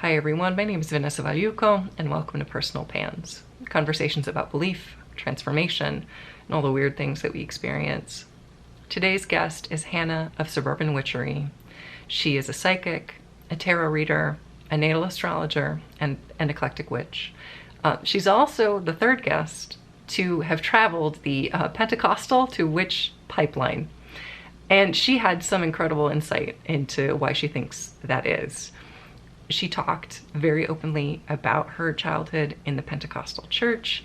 Hi everyone, my name is Vanessa Valiuco, and welcome to Personal Pans. Conversations about belief, transformation, and all the weird things that we experience. Today's guest is Hana of Suburban Witchery. She is a psychic, a tarot reader, a natal astrologer, and an eclectic witch. She's also the third guest to have traveled the Pentecostal to witch pipeline. And she had some incredible insight into why she thinks that is. She talked very openly about her childhood in the Pentecostal church,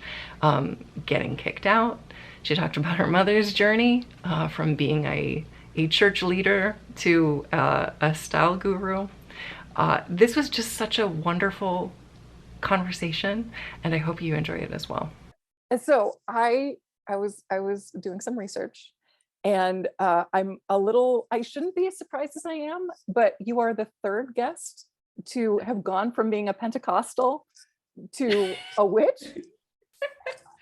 getting kicked out. She talked about her mother's journey from being a church leader to a style guru. This was just such a wonderful conversation, and I hope you enjoy it as well. And so I was doing some research, and I shouldn't be as surprised as I am, but you are the third guest to have gone from being a Pentecostal to a witch.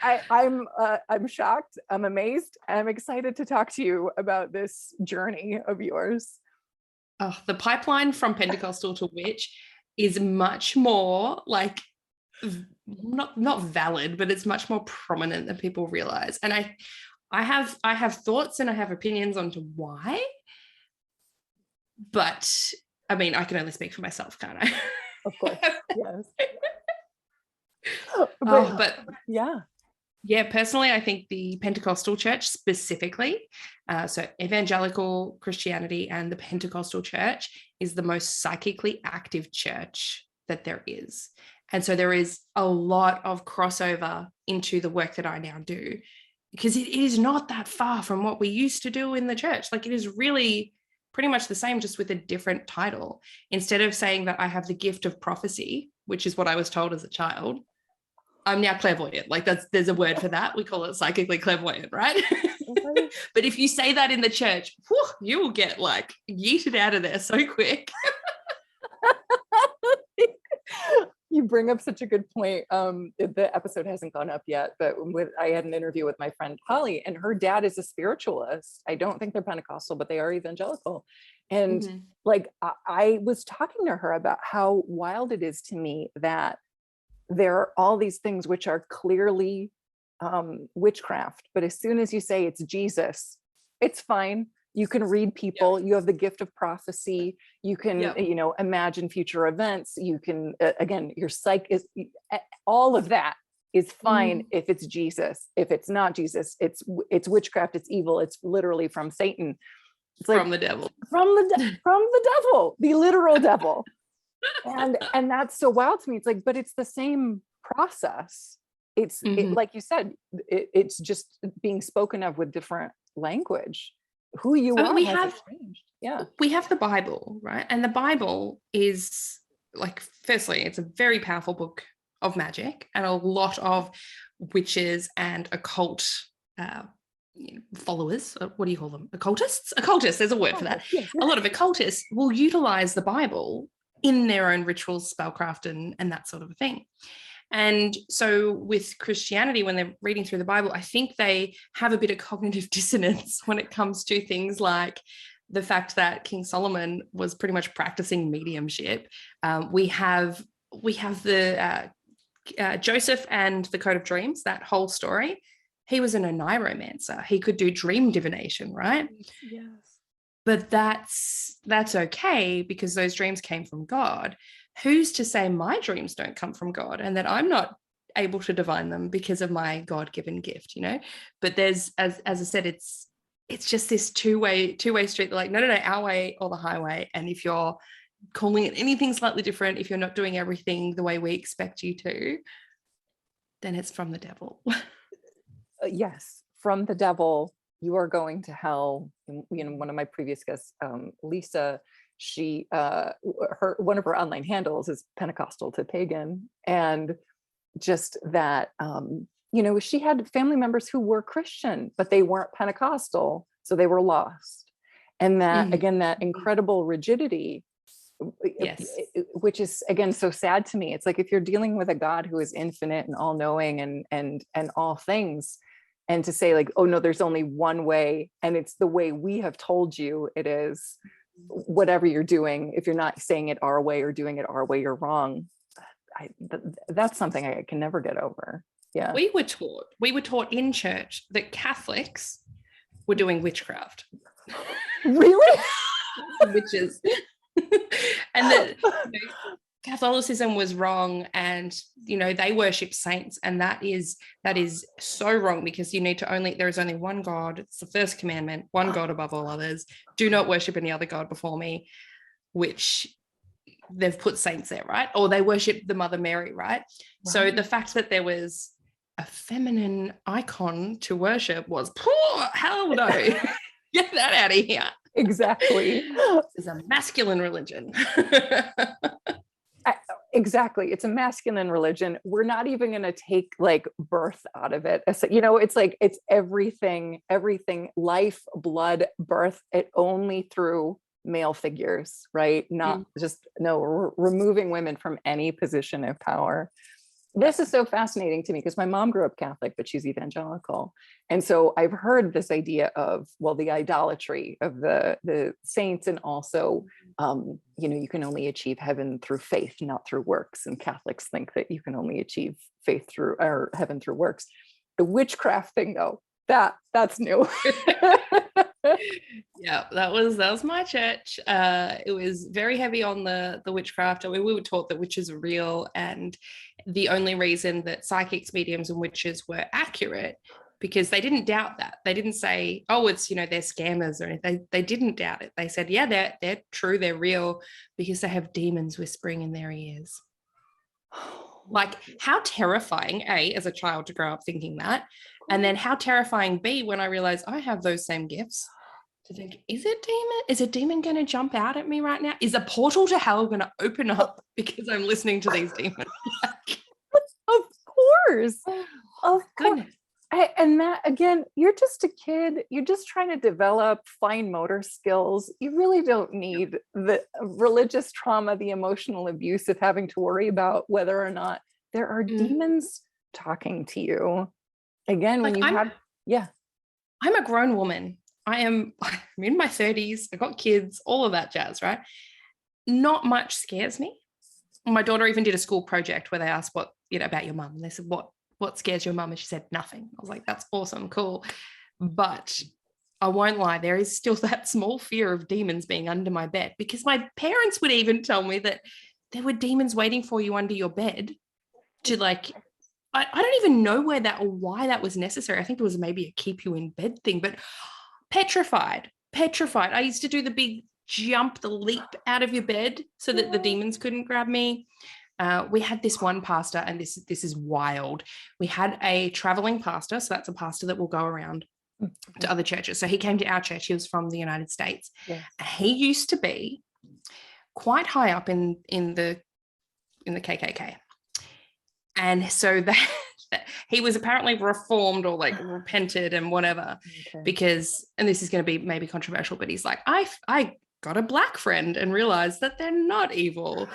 I'm shocked, I'm amazed, and I'm excited to talk to you about this journey of yours. Oh, the pipeline from Pentecostal to witch is much more like not valid, but it's much more prominent than people realize. And I have thoughts and I have opinions onto why, but I mean, I can only speak for myself, can't I? Of course, yes. But yeah, personally, I think the Pentecostal church specifically, so evangelical Christianity and the Pentecostal church is the most psychically active church that there is. And so there is a lot of crossover into the work that I now do, because it is not that far from what we used to do in the church. Like, it is really pretty much the same, just with a different title. Instead of saying that I have the gift of prophecy, which is what I was told as a child, I'm now clairvoyant. Like, there's a word for that. We call it psychically clairvoyant, right? But if you say that in the church, whew, you will get like yeeted out of there so quick. You bring up such a good point. The episode hasn't gone up yet, but I had an interview with my friend Holly, and her dad is a spiritualist. I don't think they're Pentecostal, but they are evangelical. And like, I was talking to her about how wild it is to me that there are all these things which are clearly witchcraft, but as soon as you say it's Jesus, it's fine. You can read people, you have the gift of prophecy, you can, imagine future events, you can, again, your psych is, all of that is fine if it's Jesus. If it's not Jesus, it's witchcraft, it's evil, it's literally from Satan. It's like, from the devil. From the devil, the literal devil. And that's so wild to me. It's like, but it's the same process. It's like you said, it's just being spoken of with different language. Who you are hasn't changed. Yeah, we have the Bible, right? And the Bible is, like, firstly, it's a very powerful book of magic, and a lot of witches and occult followers. What do you call them? Occultists. There's a word for that. Yes. A lot of occultists will utilize the Bible in their own rituals, spellcraft, and that sort of a thing. And so with Christianity, when they're reading through the Bible, I think they have a bit of cognitive dissonance when it comes to things like the fact that King Solomon was pretty much practicing mediumship. We have the Joseph and the Code of Dreams, that whole story. He was an oneiromancer. He could do dream divination, right? Yes. But that's okay, because those dreams came from God. Who's to say my dreams don't come from God and that I'm not able to divine them because of my God-given gift, But there's, as I said, it's just this two-way street. They're like, no, our way or the highway. And if you're calling it anything slightly different, if you're not doing everything the way we expect you to, then it's from the devil. Yes, from the devil. You are going to hell. One of my previous guests, Lisa, she one of her online handles is Pentecostal to pagan, and just that she had family members who were Christian, but they weren't Pentecostal, so they were lost. And that again, that incredible rigidity, which is again so sad to me. It's like, if you're dealing with a God who is infinite and all-knowing and all things, and to say like, oh no, there's only one way, and it's the way we have told you it is, whatever you're doing, if you're not saying it our way or doing it our way, you're wrong. That's something I can never get over. Yeah. We were taught in church that Catholics were doing witchcraft. Really? Witches. And that Catholicism was wrong, and they worship saints, and that is so wrong, because there is only one God. It's the first commandment, one God above all others. Do not worship any other God before me, which they've put saints there, right? Or they worship the Mother Mary, right? So the fact that there was a feminine icon to worship was poor. Hell no. Get that out of here. Exactly. It's a masculine religion. Exactly. It's a masculine religion. We're not even going to take like birth out of it. It's like, it's everything, life, blood, birth, it only through male figures, right? Not removing women from any position of power. This is so fascinating to me because my mom grew up Catholic, but she's evangelical. And so I've heard this idea of, the idolatry of the saints, and also, you can only achieve heaven through faith, not through works. And Catholics think that you can only achieve faith through, or heaven through works. The witchcraft thing, though, that's new. Yeah, that was my church. It was very heavy on the witchcraft. I mean, we were taught that witches are real, and the only reason that psychics, mediums, and witches were accurate, because they didn't doubt that. They didn't say, oh, it's, they're scammers or anything. They didn't doubt it. They said, yeah, they're true, they're real, because they have demons whispering in their ears. Like, how terrifying, A, as a child to grow up thinking that, and then how terrifying, B, when I realized I have those same gifts, to think, is a demon going to jump out at me right now? Is a portal to hell going to open up because I'm listening to these demons? Of course. Of course. Goodness. And that, again, you're just a kid. You're just trying to develop fine motor skills. You really don't need the religious trauma, the emotional abuse of having to worry about whether or not there are demons talking to you. Again, when I'm a grown woman. I'm in my 30s. I got kids, all of that jazz, right? Not much scares me. My daughter even did a school project where they asked what, about your mum. And they said, what scares your mum? And she said, nothing. I was like, that's awesome, cool. But I won't lie, there is still that small fear of demons being under my bed, because my parents would even tell me that there were demons waiting for you under your bed to I don't even know why that was necessary. I think it was maybe a keep you in bed thing, but petrified. I used to do the big jump, the leap out of your bed so that the demons couldn't grab me. We had this one pastor, and this is wild. We had a traveling pastor. So that's a pastor that will go around to other churches. So he came to our church. He was from the United States. Yes. He used to be quite high up in the KKK. And so that he was apparently reformed or repented and whatever, because, and this is going to be maybe controversial, but he's like, I got a black friend and realized that they're not evil.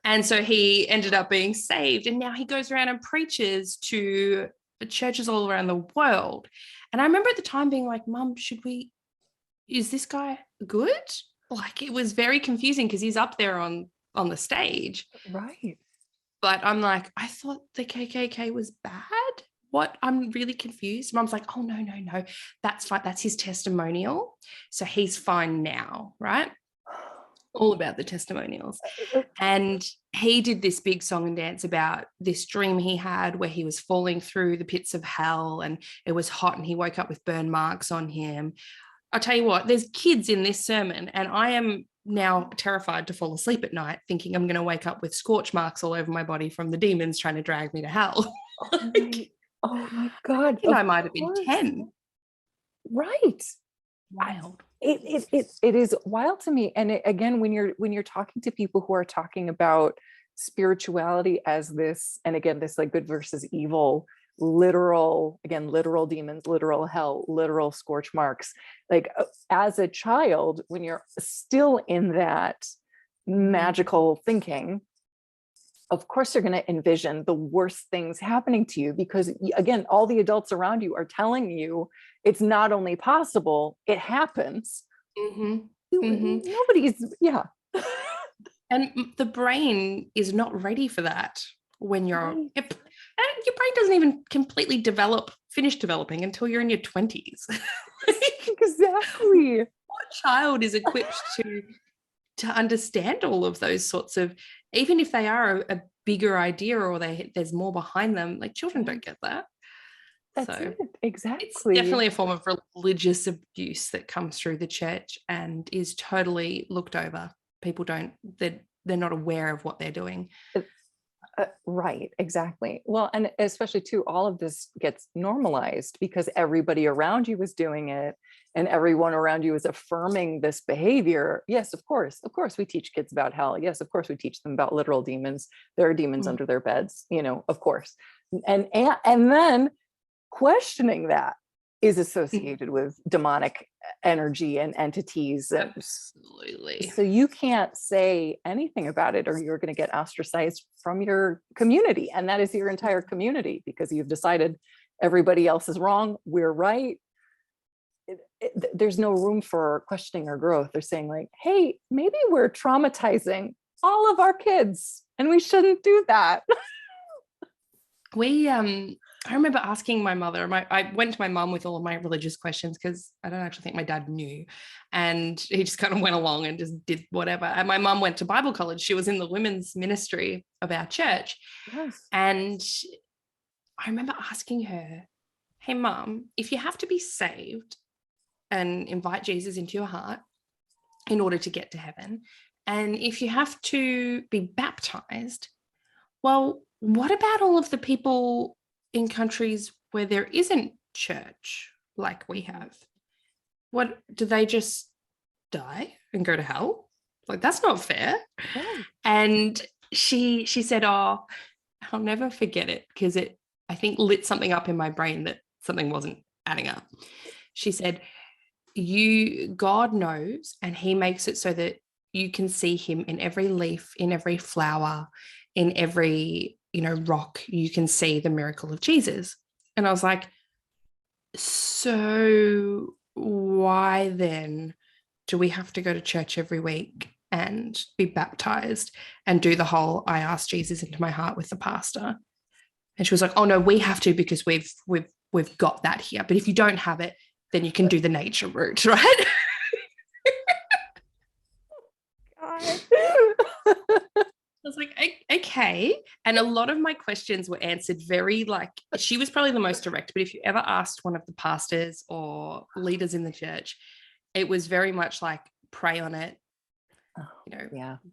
And so he ended up being saved. And now he goes around and preaches to churches all around the world. And I remember at the time being like, Mum, is this guy good? It was very confusing because he's up there on the stage. Right. But I'm like, I thought the KKK was bad. What? I'm really confused. Mum's like, oh, no. That's fine. That's his testimonial. So he's fine now, right? All about the testimonials. And he did this big song and dance about this dream he had where he was falling through the pits of hell and it was hot and he woke up with burn marks on him. I'll tell you what, there's kids in this sermon, and I am now terrified to fall asleep at night thinking I'm going to wake up with scorch marks all over my body from the demons trying to drag me to hell. Oh my God. I might have been 10. Right. Wild. It is wild to me. And again, when you're talking to people who are talking about spirituality as this, and again, this good versus evil, literal demons, literal hell, literal scorch marks, as a child, when you're still in that magical thinking, of course you're going to envision the worst things happening to you, because again, all the adults around you are telling you it's not only possible, it happens. Mm-hmm. Nobody's, yeah. And the brain is not ready for that when Right. and your brain doesn't even completely finish developing until you're in your 20s. Exactly. What child is equipped to understand all of those sorts of, even if they are a bigger idea or there's more behind them, like children don't get that. That's So it. Exactly. it's definitely a form of religious abuse that comes through the church and is totally looked over. People they're not aware of what they're doing. Right, exactly. Well, and especially too, all of this gets normalized because everybody around you is doing it and everyone around you is affirming this behavior. Yes, of course, we teach kids about hell. Yes, of course we teach them about literal demons. There are demons under their beds, of course. And then questioning that is associated with demonic energy and entities. Absolutely. So you can't say anything about it or you're going to get ostracized from your community. And that is your entire community because you've decided everybody else is wrong, we're right. There's no room for questioning or growth. They're saying like, hey, maybe we're traumatizing all of our kids and we shouldn't do that. I remember asking my mother, I went to my mum with all of my religious questions because I don't actually think my dad knew. And he just kind of went along and just did whatever. And my mum went to Bible college. She was in the women's ministry of our church. Yes. And I remember asking her, hey, Mum, if you have to be saved and invite Jesus into your heart in order to get to heaven, and if you have to be baptized, well, what about all of the people in countries where there isn't church like we have? What, do they just die and go to hell? Like, that's not fair. Right. And she said, oh, I'll never forget it because it, I think, lit something up in my brain that something wasn't adding up. She said, God knows, and he makes it so that you can see him in every leaf, in every flower, in every, rock. You can see the miracle of Jesus. And I was like, so why then do we have to go to church every week and be baptized and do the whole I asked Jesus into my heart with the pastor? And she was like, oh no, we have to because we've got that here. But if you don't have it, then you can do the nature route, right? God. I was like, okay. And a lot of my questions were answered very she was probably the most direct, but if you ever asked one of the pastors or leaders in the church, it was very much like, pray on it,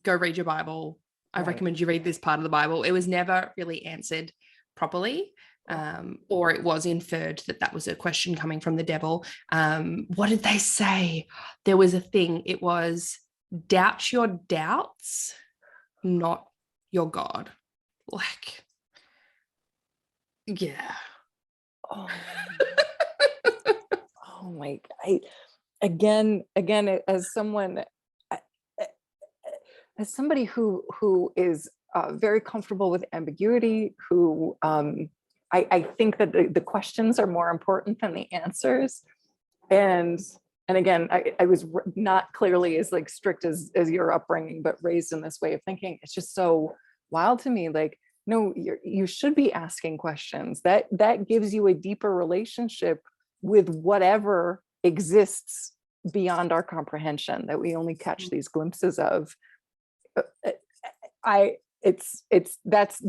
go read your Bible. I recommend you read this part of the Bible. It was never really answered properly. Or it was inferred that was a question coming from the devil. What did they say? There was a thing. It was doubt your doubts, not your God. Like, yeah. Oh my, again, as somebody who is very comfortable with ambiguity, who I think that the questions are more important than the answers. And again, I was not clearly as strict as your upbringing, but raised in this way of thinking. It's just so wild to me. Like, no, you should be asking questions. That gives you a deeper relationship with whatever exists beyond our comprehension that we only catch these glimpses of. That's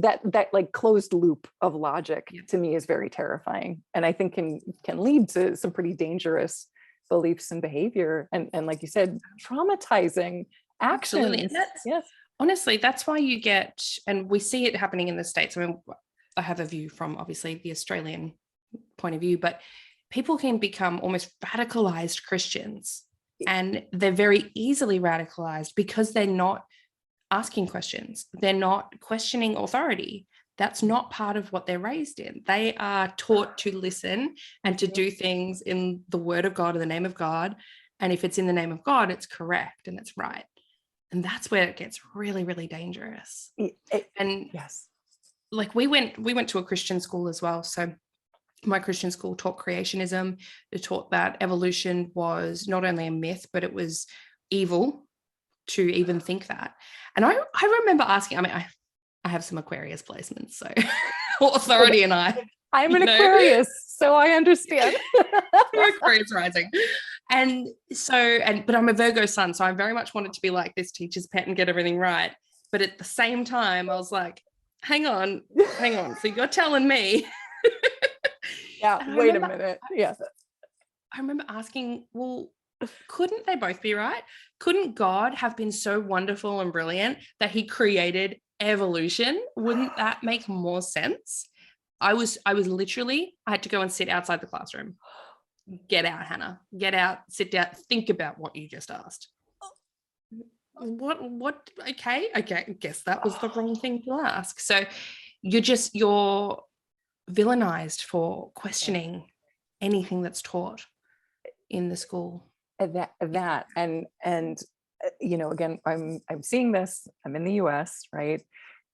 like closed loop of logic to me is very terrifying, and I think can lead to some pretty dangerous beliefs and behavior, and like you said, traumatizing actions. Absolutely. Yes. Honestly, that's why you get, and we see it happening in the States. I mean, I have a view from obviously the Australian point of view, but people can become almost radicalized Christians, and they're very easily radicalized because they're not asking questions. They're not questioning authority. That's not part of what they're raised in. They are taught to listen and to do things in the word of God, in the name of God. And if it's in the name of God, it's correct and it's right. And that's where it gets really, really dangerous. And yes, like we went to a Christian school as well. So my Christian school taught creationism. It taught that evolution was not only a myth, but it was evil to even think that. And I remember asking, I mean, I have some Aquarius placements, so authority and I'm an Aquarius, so I understand. Aquarius rising. And so, but I'm a Virgo sun, so I very much wanted to be like this teacher's pet and get everything right. But at the same time, I was like, hang on. So you're telling me. Yeah, wait a minute. Yeah. I remember asking, well, couldn't they both be right? Couldn't God have been so wonderful and brilliant that he created evolution? Wouldn't that make more sense? I was literally, I had to go and sit outside the classroom. Get out, Hannah. Get out, sit down, think about what you just asked. What? Okay. I guess that was the wrong thing to ask. So you're villainized for questioning anything that's taught in the school. That and you know, again, I'm seeing this, I'm in the US, right?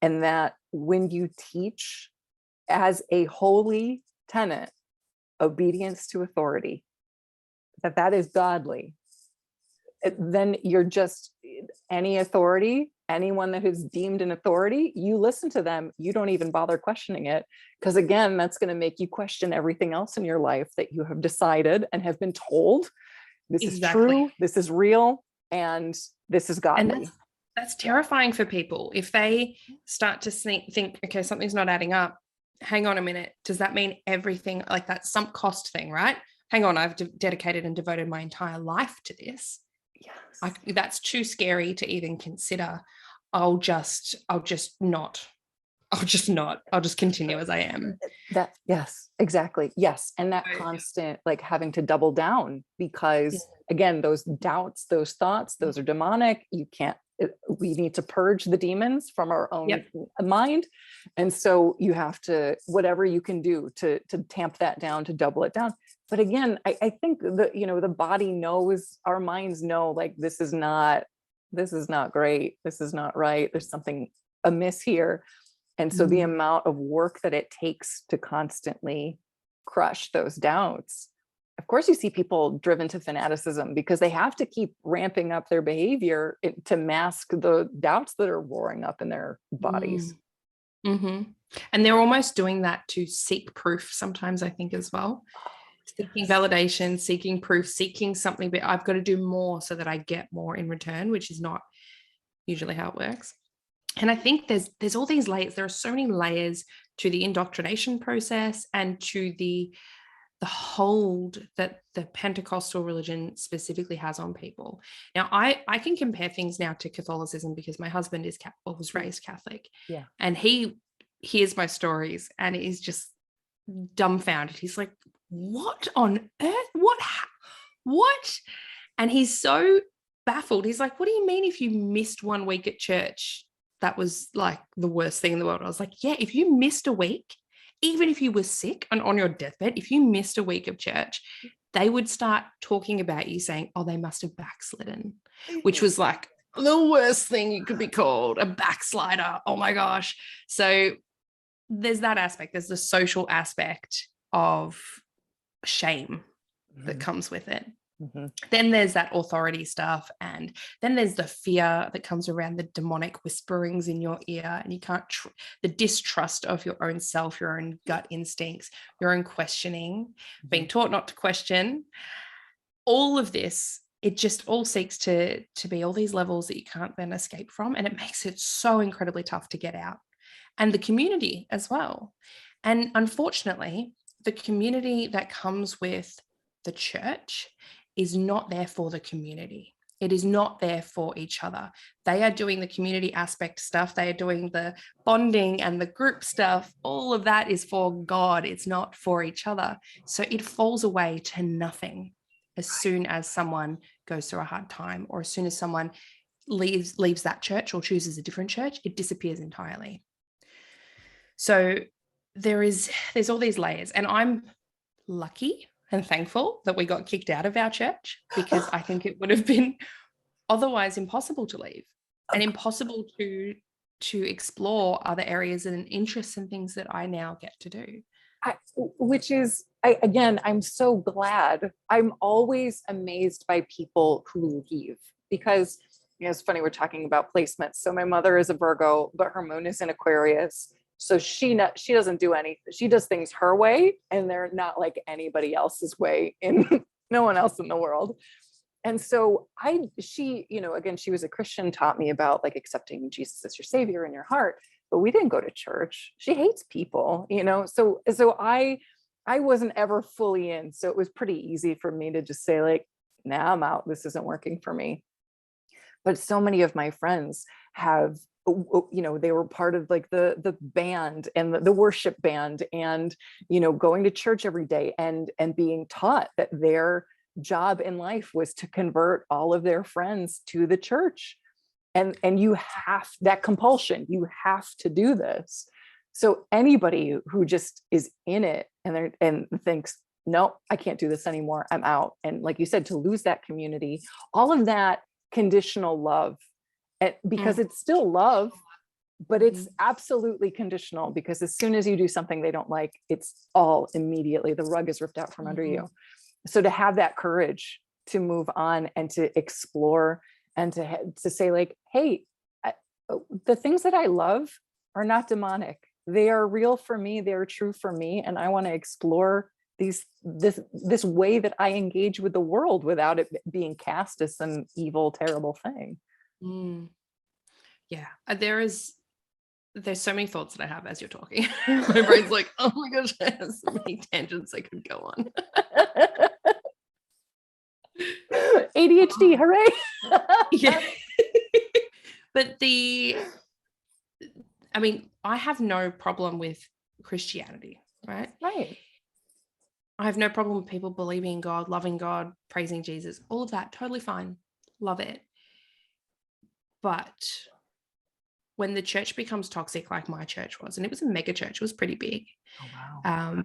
And that when you teach as a holy tenet, obedience to authority, that is godly, then you're just, any authority, anyone that is deemed an authority, you listen to them, you don't even bother questioning it, because again, that's going to make you question everything else in your life that you have decided and have been told this is true, this is real, and this is godly. And that's terrifying for people. If they start to think, okay, something's not adding up, hang on a minute, does that mean everything, like that sunk cost thing, right? Hang on, I've dedicated and devoted my entire life to this. Yes. That's too scary to even consider. I'll just continue as I am. Yes, exactly. Yes. And that constant, like, having to double down, because again, those doubts, those thoughts, those are demonic. We need to purge the demons from our own mind. And so you have to, whatever you can do to tamp that down, to double it down. But again, I think the body knows, our minds know, like, this is not great. This is not right. There's something amiss here. And so the amount of work that it takes to constantly crush those doubts. Of course, you see people driven to fanaticism because they have to keep ramping up their behavior to mask the doubts that are roaring up in their bodies. Mm-hmm. And they're almost doing that to seek proof sometimes, I think, as well. Seeking validation, seeking proof, seeking something, but I've got to do more so that I get more in return, which is not usually how it works. And I think there's all these layers. There are so many layers to the indoctrination process and to the hold that the Pentecostal religion specifically has on people. Now, I can compare things now to Catholicism because my husband was raised Catholic. Yeah. And he hears my stories and is just dumbfounded. He's like, what on earth? What? And he's so baffled. He's like, what do you mean if you missed 1 week at church? That was like the worst thing in the world. I was like, yeah, if you missed a week, even if you were sick and on your deathbed, if you missed a week of church, they would start talking about you saying, oh, they must have backslidden, which was like the worst thing you could be called, a backslider. Oh my gosh. So there's that aspect. There's the social aspect of shame that comes with it. Mm-hmm. Then there's that authority stuff. And then there's the fear that comes around the demonic whisperings in your ear, and you can't, the distrust of your own self, your own gut instincts, your own questioning, being taught not to question. All of this, it just all seeks to be all these levels that you can't then escape from. And it makes it so incredibly tough to get out. And the community as well. And unfortunately, the community that comes with the church is not there for the community. It is not there for each other. They are doing the community aspect stuff. They are doing the bonding and the group stuff. All of that is for God. It's not for each other. So it falls away to nothing as soon as someone goes through a hard time, or as soon as someone leaves that church or chooses a different church, it disappears entirely. So there's all these layers, and I'm lucky and thankful that we got kicked out of our church, because I think it would have been otherwise impossible to leave and impossible to explore other areas and interests and things that I now get to do. Again, I'm so glad. I'm always amazed by people who leave, because it's funny, we're talking about placements. So my mother is a Virgo, but her moon is in Aquarius. So she doesn't do anything. She does things her way, and they're not like anybody else's way in no one else in the world. And so she, again, she was a Christian, taught me about like accepting Jesus as your savior in your heart, but we didn't go to church. She hates people, so I wasn't ever fully in. So it was pretty easy for me to just say like, nah, I'm out. This isn't working for me. But so many of my friends have, they were part of like the band and the worship band, and, going to church every day and being taught that their job in life was to convert all of their friends to the church. And you have that compulsion, you have to do this. So anybody who just is in it and thinks, no, I can't do this anymore, I'm out. And like you said, to lose that community, all of that conditional love, because it's still love, but it's absolutely conditional, because as soon as you do something they don't like, it's all immediately, the rug is ripped out from under you. So to have that courage to move on and to explore and to say like, hey, the things that I love are not demonic. They are real for me. They are true for me. And I want to explore this way that I engage with the world without it being cast as some evil, terrible thing. Yeah, there's so many thoughts that I have as you're talking. My brain's like, oh my gosh, I have so many tangents I could go on. ADHD, hooray. Yeah. But I have no problem with Christianity, right? Right. I have no problem with people believing in God, loving God, praising Jesus, all of that, totally fine. Love it. But when the church becomes toxic, like my church was, and it was a mega church, it was pretty big. Oh, wow.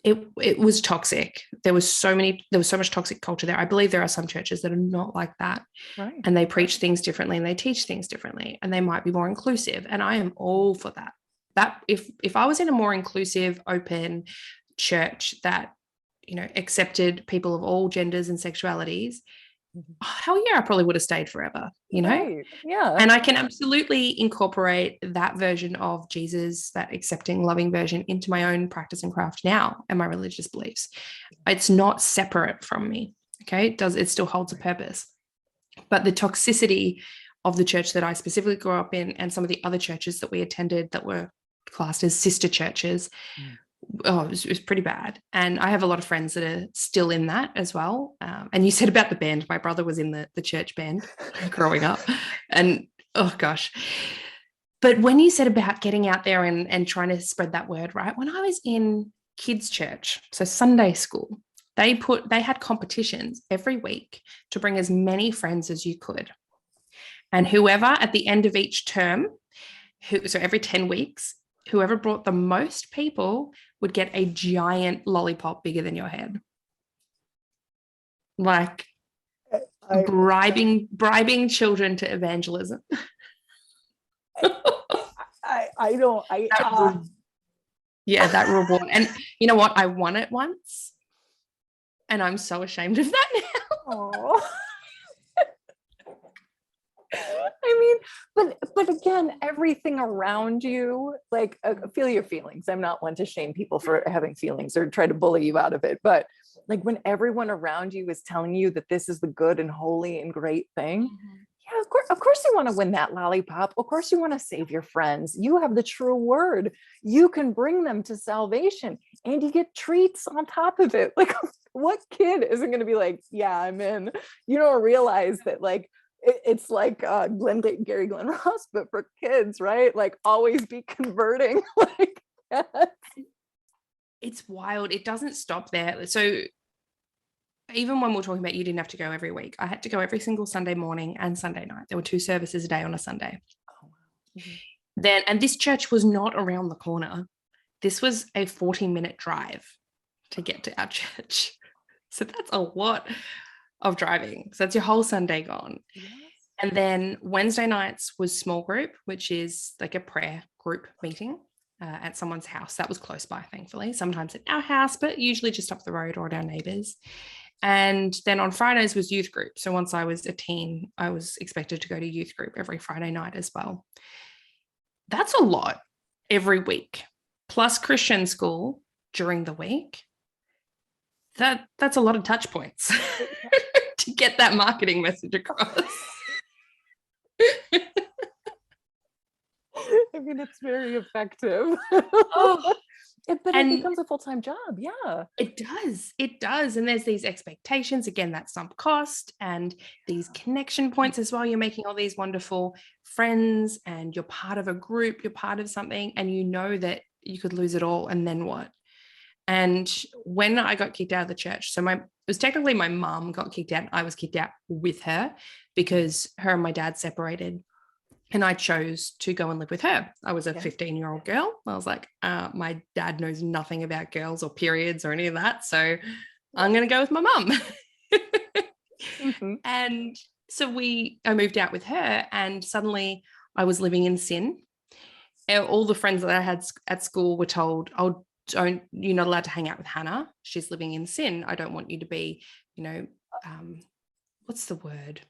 It was toxic. There was so much toxic culture there. I believe there are some churches that are not like that. Right. And they preach things differently and they teach things differently, and they might be more inclusive. And I am all for that. That if I was in a more inclusive, open church that, accepted people of all genders and sexualities, hell yeah, I probably would have stayed forever, Right. Yeah. And I can absolutely incorporate that version of Jesus, that accepting, loving version, into my own practice and craft now and my religious beliefs. It's not separate from me. Okay. It still holds a purpose. But the toxicity of the church that I specifically grew up in, and some of the other churches that we attended that were classed as sister churches, it was pretty bad. And I have a lot of friends that are still in that as well. And you said about the band, my brother was in the church band growing up, and oh gosh. But when you said about getting out there and trying to spread that word, right? When I was in kids' church, so Sunday school, they had competitions every week to bring as many friends as you could. And whoever at the end of each term, so every 10 weeks, whoever brought the most people would get a giant lollipop bigger than your head. Like bribing children to evangelism. That reward. And you know what? I won it once, and I'm so ashamed of that now. I mean, but again, everything around you, like, feel your feelings. I'm not one to shame people for having feelings or try to bully you out of it. But like when everyone around you is telling you that this is the good and holy and great thing, yeah, of course you want to win that lollipop. Of course you want to save your friends. You have the true word. You can bring them to salvation, and you get treats on top of it. Like, what kid isn't going to be like, yeah, I'm in? You don't realize that, like, it's like Gary Glenn Ross, but for kids, right? Like, always be converting. Like, it's wild. It doesn't stop there. So even when we're talking about you didn't have to go every week, I had to go every single Sunday morning and Sunday night. There were 2 services a day on a Sunday. Oh, wow. Then, and this church was not around the corner. This was a 40-minute drive to get to our church. So that's a lot of driving. So that's your whole Sunday gone. Yes. And then Wednesday nights was small group, which is like a prayer group meeting at someone's house. That was close by, thankfully. Sometimes at our house, but usually just up the road or at our neighbors. And then on Fridays was youth group. So once I was a teen, I was expected to go to youth group every Friday night as well. That's a lot every week, plus Christian school during the week. That's a lot of touch points to get that marketing message across. I mean, it's very effective. Oh, But it becomes a full-time job. Yeah. It does. And there's these expectations, again, that sunk cost and these connection points as well. You're making all these wonderful friends and you're part of a group, you're part of something, and you know that you could lose it all. And then what? And when I got kicked out of the church, so it was technically my mom got kicked out. I was kicked out with her because her and my dad separated. And I chose to go and live with her. I was a 15-year-old girl. I was like, my dad knows nothing about girls or periods or any of that. So I'm going to go with my mum. And so I moved out with her, and suddenly I was living in sin. And all the friends that I had at school were told, oh, you're not allowed to hang out with Hana. She's living in sin. I don't want you to be, what's the word?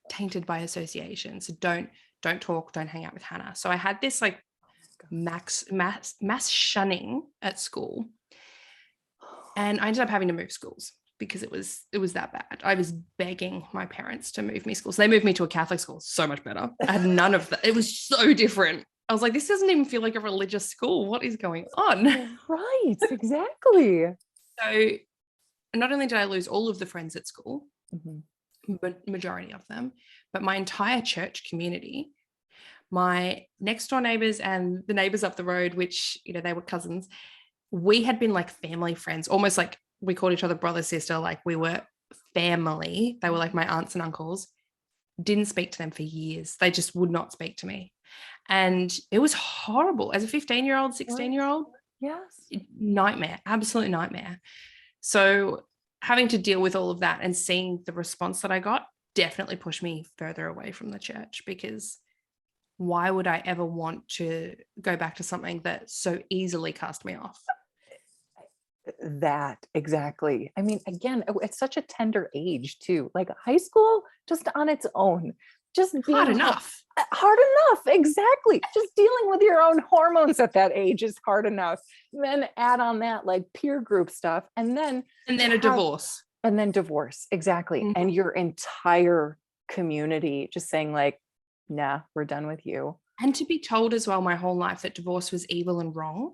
Tainted by association. So don't talk, don't hang out with Hana. So I had this like mass shunning at school, and I ended up having to move schools because it was that bad. I was begging my parents to move me schools. They moved me to a Catholic school, so much better. I had none of that. It was so different. I was like, this doesn't even feel like a religious school. What is going on? Right, exactly. So not only did I lose all of the friends at school, but majority of them, but my entire church community, my next door neighbors and the neighbors up the road, which, they were cousins, we had been like family friends, almost like we called each other brother, sister, like we were family. They were like my aunts and uncles. Didn't speak to them for years. They just would not speak to me. And it was horrible. As a 15-year-old, 16-year-old, yes, nightmare, absolute nightmare. So having to deal with all of that and seeing the response that I got definitely pushed me further away from the church, because why would I ever want to go back to something that so easily cast me off? That exactly. I mean, again, it's such a tender age too. Like high school, just on its own, just being hard enough. Hard enough, exactly. Just dealing with your own hormones at that age is hard enough. Then add on that like peer group stuff, and then a divorce. And then divorce, exactly. And your entire community just saying like, nah, we're done with you. And to be told as well my whole life that divorce was evil and wrong,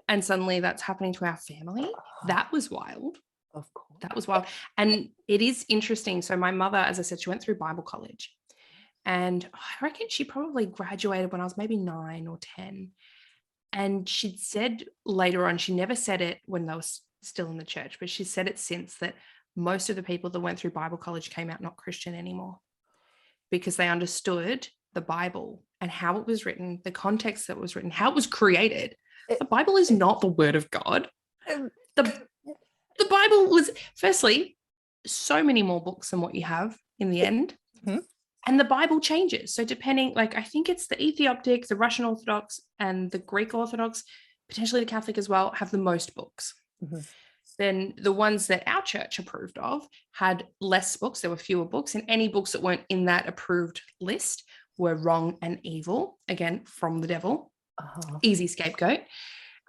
and suddenly that's happening to our family, that was wild. Of course. That was wild. And it is interesting. So my mother, as I said, she went through Bible college, and I reckon she probably graduated when I was maybe 9 or 10. And she'd said later on, she never said it when they were still in the church, but she said it since, that most of the people that went through Bible college came out not Christian anymore, because they understood the Bible and how it was written, the context that it was written, how it was created. The Bible is not the word of God. The Bible was, firstly, so many more books than what you have in the end. And the Bible changes. So depending, like, I think it's the Ethiopic, the Russian Orthodox, and the Greek Orthodox, potentially the Catholic as well, have the most books. Then the ones that our church approved of had less books. There were fewer books, and any books that weren't in that approved list were wrong and evil, again, from the devil. Easy scapegoat.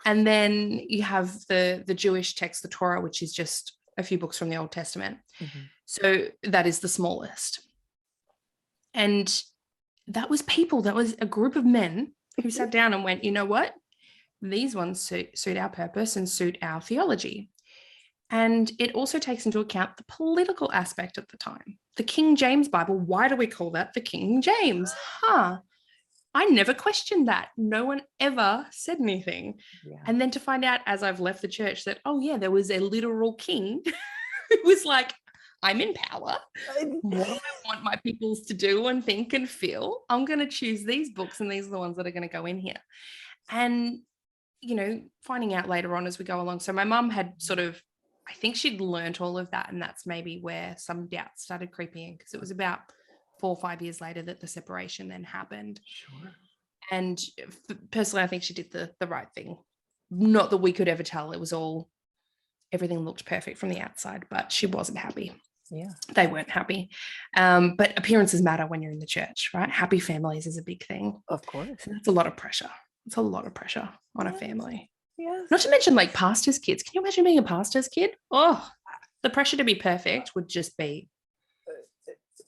And then you have the Jewish text, the Torah, which is just a few books from the Old Testament. So that is the smallest. And that was a group of men who sat down and went, you know what? These ones suit our purpose and suit our theology. And it also takes into account the political aspect at the time. The King James Bible, why do we call that the King James? I never questioned that. No one ever said anything. And then to find out as I've left the church that, oh yeah, there was a literal king who was like, I'm in power. What do I want my peoples to do and think and feel? I'm going to choose these books, and these are the ones that are going to go in here. And, finding out later on as we go along. So my mum had I think she'd learnt all of that, and that's maybe where some doubts started creeping in, because it was about 4 or 5 years later that the separation then happened. And personally, I think she did the right thing. Not that we could ever tell. It was all everything looked perfect from the outside, but she wasn't happy. Yeah. They weren't happy. But appearances matter when you're in the church, right? Happy families is a big thing. Of course. So that's a lot of pressure. It's a lot of pressure on a family. Yes. Not to mention like pastors' kids. Can you imagine being a pastor's kid? Oh, the pressure to be perfect would just be.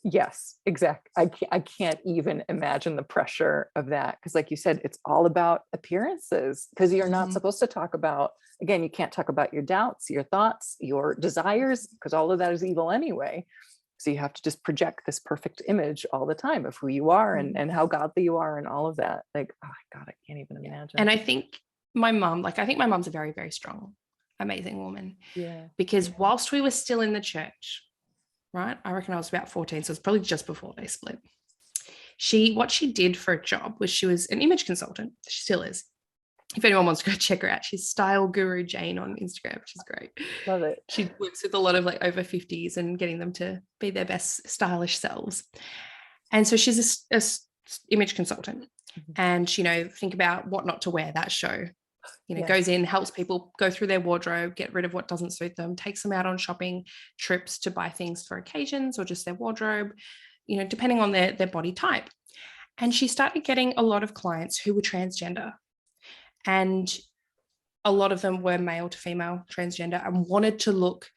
Yes, exactly. I can't even imagine the pressure of that. Because like you said, it's all about appearances, because you're not supposed to talk about, again, you can't talk about your doubts, your thoughts, your desires, because all of that is evil anyway. So you have to just project this perfect image all the time of who you are and how godly you are and all of that. Like, oh my God, I can't even imagine. And I think my mom, I think my mom's a very, very strong, amazing woman. Yeah. Because whilst we were still in the church, right? I reckon I was about 14, so it's probably just before they split. What she did for a job was she was an image consultant. She still is. If anyone wants to go check her out, she's Style Guru Jane on Instagram, which is great. Love it. She works with a lot of like over 50s and getting them to be their best stylish selves. And so she's a image consultant. And, think about what not to wear, that show. Goes in, helps people go through their wardrobe, get rid of what doesn't suit them, takes them out on shopping trips to buy things for occasions or just their wardrobe, depending on their body type. And she started getting a lot of clients who were transgender. And a lot of them were male to female transgender and wanted to look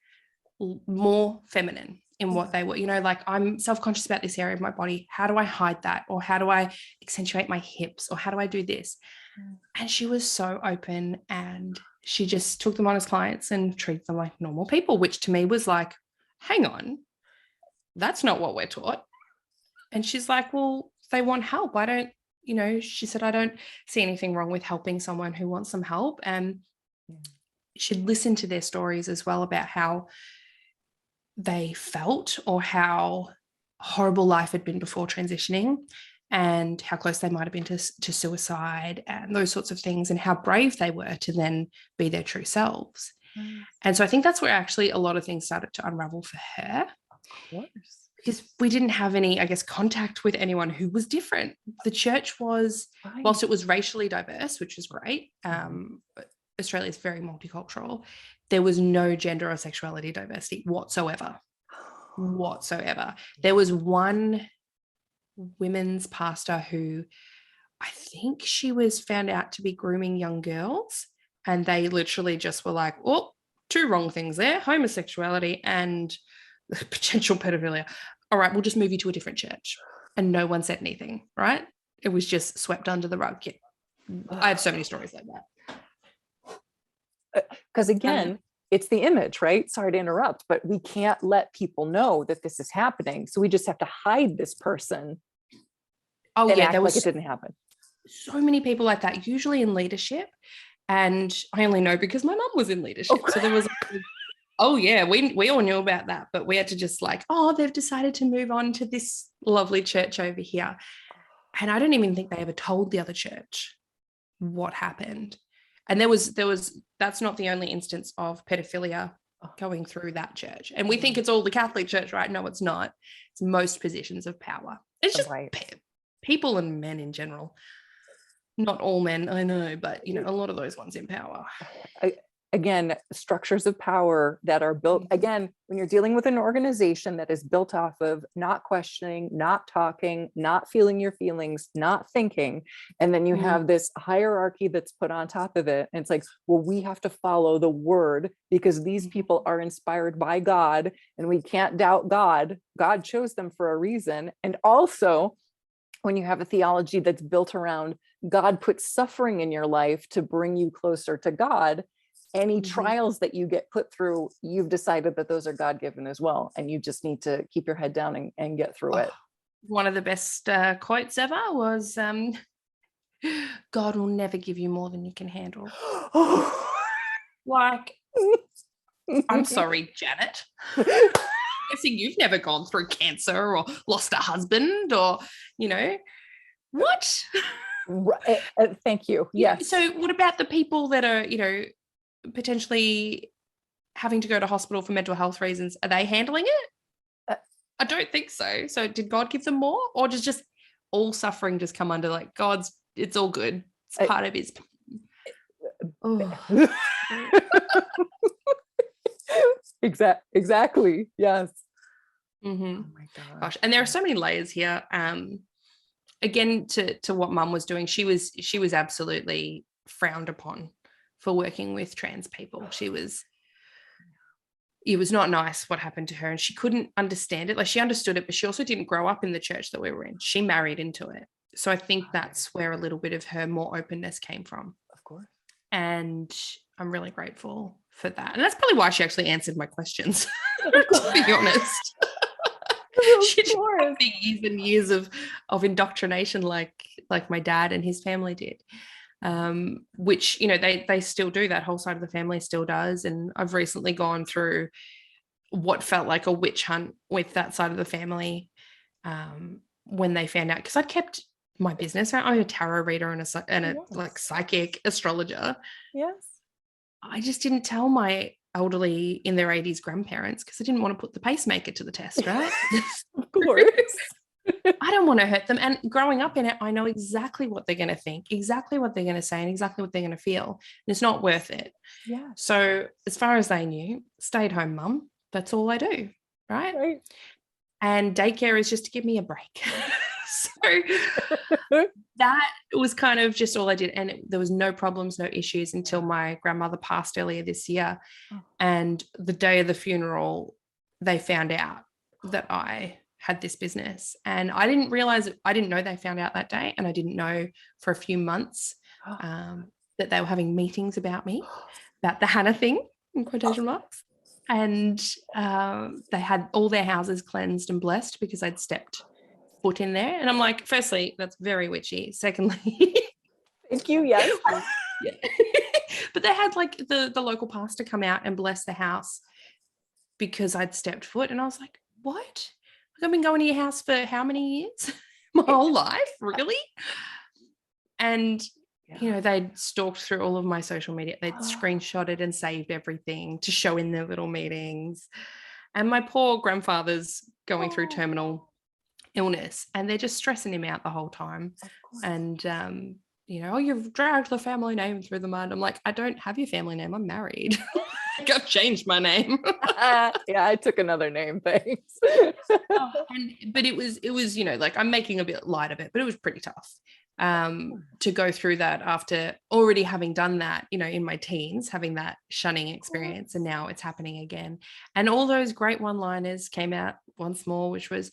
more feminine in what they were, like, I'm self-conscious about this area of my body. How do I hide that? Or how do I accentuate my hips? Or how do I do this? And she was so open, and she just took them on as clients and treated them like normal people, which to me was like, hang on, that's not what we're taught. And she's like, well, they want help. She said, I don't see anything wrong with helping someone who wants some help. And she'd listen to their stories as well about how they felt or how horrible life had been before transitioning, and how close they might have been to suicide and those sorts of things, and how brave they were to then be their true selves. And so I think that's where actually a lot of things started to unravel for her. Of course. Because we didn't have any, I guess, contact with anyone who was different. The church was, whilst it was racially diverse, which was great, Australia is very multicultural, there was no gender or sexuality diversity whatsoever. There was one women's pastor who, I think she was found out to be grooming young girls, and they literally just were like, oh, two wrong things there, homosexuality and potential pedophilia. All right, we'll just move you to a different church. And no one said anything, right? It was just swept under the rug. Yeah. I have so many stories like that. Because again, it's the image, right? Sorry to interrupt, but we can't let people know that this is happening. So we just have to hide this person. Oh yeah, there was like it didn't happen. So many people like that, usually in leadership. And I only know because my mum was in leadership. So there was oh yeah, we all knew about that, but we had to just like, oh, they've decided to move on to this lovely church over here. And I don't even think they ever told the other church what happened. And there was that's not the only instance of pedophilia going through that church. And we think it's all the Catholic Church, right? No, it's not. It's most positions of power. It's just people and men in general. Not all men, I know, but a lot of those ones in power. Again, structures of power that are built, again, when you're dealing with an organization that is built off of not questioning, not talking, not feeling your feelings, not thinking, and then you have this hierarchy that's put on top of it. And it's like, well, we have to follow the word because these people are inspired by God and we can't doubt God. God chose them for a reason. And also, when you have a theology that's built around God puts suffering in your life to bring you closer to God, any trials that you get put through, you've decided that those are God-given as well. And you just need to keep your head down and get through it. One of the best quotes ever was, God will never give you more than you can handle. Like, I'm sorry, Janet. I'm guessing you've never gone through cancer or lost a husband or, what? Right. Thank you. Yes. So what about the people that are, potentially having to go to hospital for mental health reasons? Are they handling it? I don't think so. So did God give them more, or does just all suffering just come under like it's all good. It's part of his. Exactly. Yes. Mm-hmm. Oh my Gosh, and there are so many layers here. Again, to what Mum was doing, she was absolutely frowned upon for working with trans people. It was not nice what happened to her, and she couldn't understand it. Like, she understood it, but she also didn't grow up in the church that we were in. She married into it. So I think that's where a little bit of her more openness came from. Of course. And I'm really grateful for that. And that's probably why she actually answered my questions, to be honest. She didn't have the years and years of indoctrination like my dad and his family did, which, you know, they still do. That whole side of the family still does. And I've recently gone through what felt like a witch hunt with that side of the family, when they found out, because I'd kept my business. I'm a tarot reader and a like psychic astrologer. Yes. I just didn't tell my elderly in their 80s grandparents because I didn't want to put the pacemaker to the test, right? Of course. I don't want to hurt them. And growing up in it, I know exactly what they're going to think, exactly what they're going to say, and exactly what they're going to feel. And it's not worth it. Yeah. So as far as they knew, stay at home, Mum. That's all I do, right? Right. And daycare is just to give me a break. So that was kind of just all I did. And there was no problems, no issues until my grandmother passed earlier this year. And the day of the funeral, they found out that I had this business. And I didn't realize, I didn't know they found out that day. And I didn't know for a few months that they were having meetings about me, about the Hana thing, in quotation marks. And they had all their houses cleansed and blessed because I'd stepped foot in there. And I'm like, firstly, that's very witchy. Secondly, thank you. Yes. Yeah. But they had like the local pastor come out and bless the house because I'd stepped foot. And I was like, what? Like, I've been going to your house for how many years? My whole life, really? And you know, they'd stalked through all of my social media. They'd screenshotted and saved everything to show in their little meetings. And my poor grandfather's going through terminal illness, and they're just stressing him out the whole time. And you know, oh, you've dragged the family name through the mud. I'm like, I don't have your family name. I'm married. Like, I've changed my name. Yeah, I took another name. Thanks. But it was, you know, like, I'm making a bit light of it, but it was pretty tough to go through that after already having done that, you know, in my teens, having that shunning experience, and now it's happening again. And all those great one-liners came out once more, which was,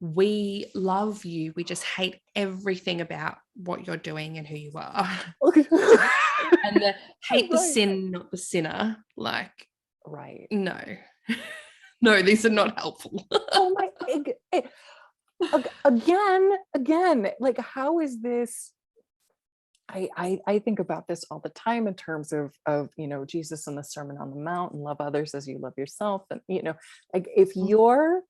we love you, we just hate everything about what you're doing and who you are. And the hate the sin, not the sinner. Like, right. No, these are not helpful. Oh my, again, like, how is this? I think about this all the time in terms of, you know, Jesus and the Sermon on the Mount, and love others as you love yourself. And, you know, like, if your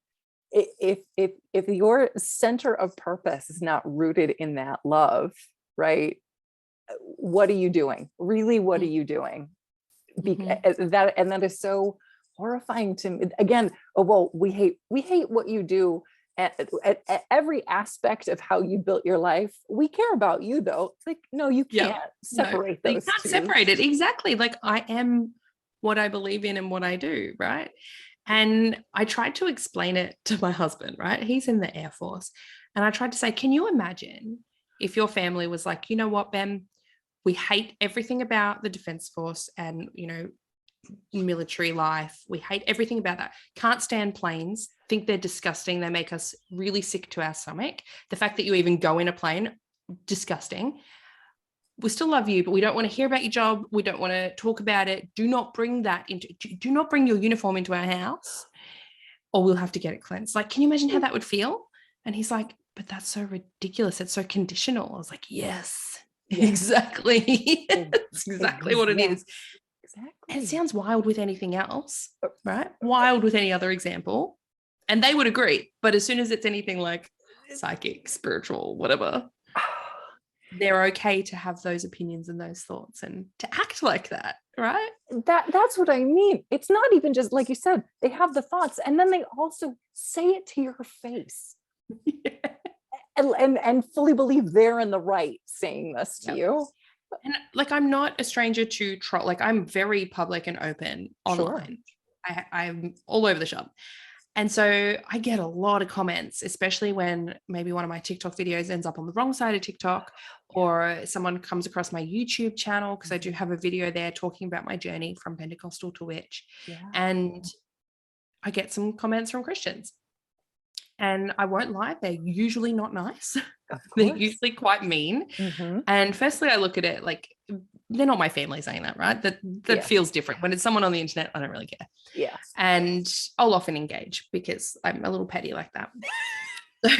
center of purpose is not rooted in that love, right? What are you doing? Really, what are you doing? That is so horrifying to me. Again, well, we hate what you do at every aspect of how you built your life. We care about you, though. It's like, no, you can't separate those. You can't separate it. Exactly. Like, I am what I believe in and what I do, right? And I tried to explain it to my husband, right? He's in the Air Force. And I tried to say, can you imagine if your family was like, you know what, Ben, we hate everything about the Defense Force and, you know, military life. We hate everything about that. Can't stand planes. Think they're disgusting. They make us really sick to our stomach. The fact that you even go in a plane, disgusting. We still love you, but we don't want to hear about your job. We don't want to talk about it. Do not bring your uniform into our house, or we'll have to get it cleansed. Like, can you imagine how that would feel? And he's like, but that's so ridiculous. It's so conditional. I was like, yes, exactly. That's exactly what it is. Exactly. And it sounds wild with anything else, right? Wild with any other example. And they would agree. But as soon as it's anything like psychic, spiritual, whatever, they're okay to have those opinions and those thoughts and to act like that, right? That's what I mean. It's not even just, like you said, they have the thoughts and then they also say it to your face. Yeah. And fully believe they're in the right saying this to you. And like, I'm not a stranger to troll. Like, I'm very public and open online. Sure. I'm all over the shop. And so I get a lot of comments, especially when maybe one of my TikTok videos ends up on the wrong side of TikTok, or someone comes across my YouTube channel, because I do have a video there talking about my journey from Pentecostal to witch. And I get some comments from Christians. And I won't lie, they're usually not nice. They're usually quite mean. And firstly, I look at it like, they're not my family saying that, right? That feels different. When it's someone on the internet, I don't really care. Yeah. And I'll often engage because I'm a little petty like that. So,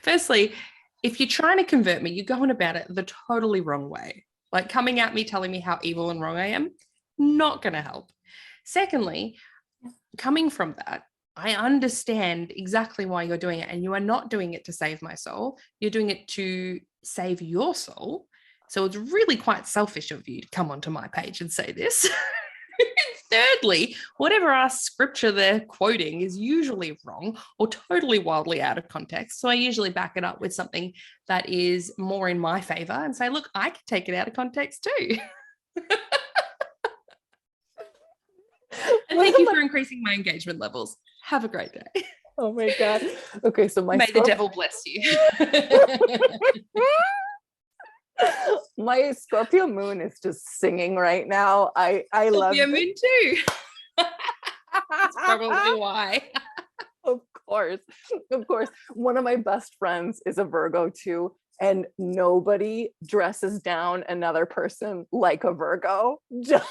firstly, if you're trying to convert me, you're going about it the totally wrong way. Like coming at me, telling me how evil and wrong I am, not going to help. Secondly, coming from that, I understand exactly why you're doing it, and you are not doing it to save my soul. You're doing it to save your soul. So it's really quite selfish of you to come onto my page and say this. Thirdly, whatever scripture they're quoting is usually wrong or totally wildly out of context. So I usually back it up with something that is more in my favor and say, look, I can take it out of context too. And thank you for increasing my engagement levels. Have a great day. Oh my God. Okay, so may the devil bless you. My Scorpio moon is just singing right now. I love Scorpio moon too. That's probably why. Of course. One of my best friends is a Virgo too, and nobody dresses down another person like a Virgo. Just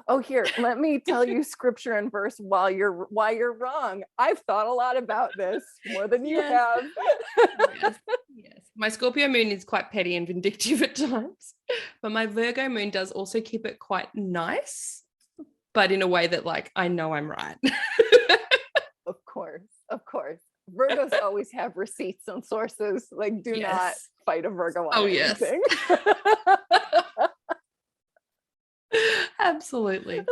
oh, here, let me tell you scripture and verse why you're wrong. I've thought a lot about this, more than you have. Yes. My Scorpio moon is quite petty and vindictive at times, but my Virgo moon does also keep it quite nice, but in a way that like, I know I'm right. Of course. Virgos always have receipts and sources. Like, do not fight a Virgo on anything. Absolutely.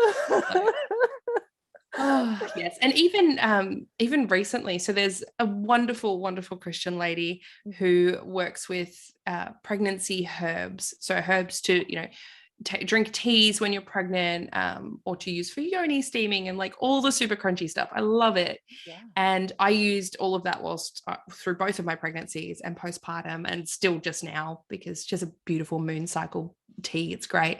Oh, yes. And even recently, so there's a wonderful Christian lady who works with pregnancy herbs. So herbs to, drink teas when you're pregnant, or to use for yoni steaming and like all the super crunchy stuff. I love it. And I used all of that whilst through both of my pregnancies and postpartum, and still just now, because she has a beautiful moon cycle tea. It's great.